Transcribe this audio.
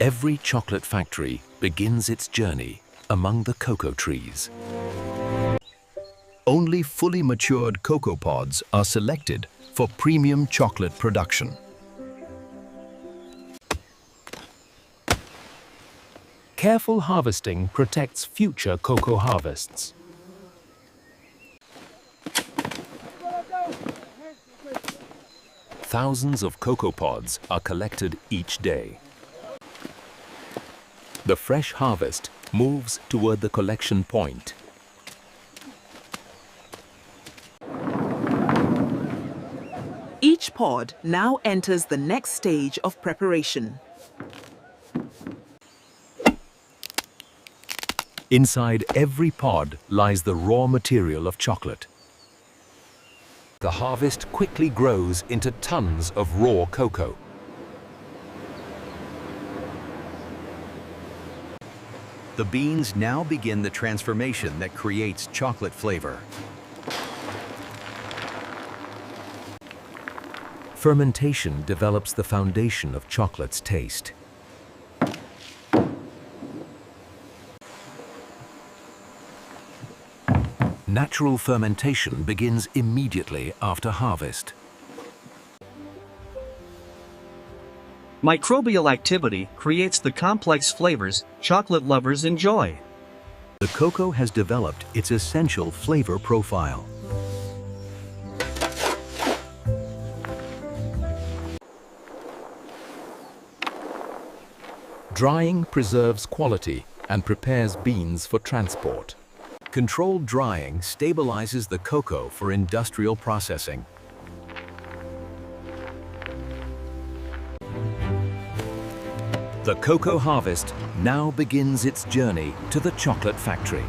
Every chocolate factory begins its journey among the cocoa trees. Only fully matured cocoa pods are selected for premium chocolate production. Careful harvesting protects future cocoa harvests. Thousands of cocoa pods are collected each day. The fresh harvest moves toward the collection point. Each pod now enters the next stage of preparation. Inside every pod lies the raw material of chocolate. The harvest quickly grows into tons of raw cocoa. The beans now begin the transformation that creates chocolate flavor. Fermentation develops the foundation of chocolate's taste. Natural fermentation begins immediately after harvest. Microbial activity creates the complex flavors chocolate lovers enjoy. The cocoa has developed its essential flavor profile. Drying preserves quality and prepares beans for transport. Controlled drying stabilizes the cocoa for industrial processing. The cocoa harvest now begins its journey to the chocolate factory.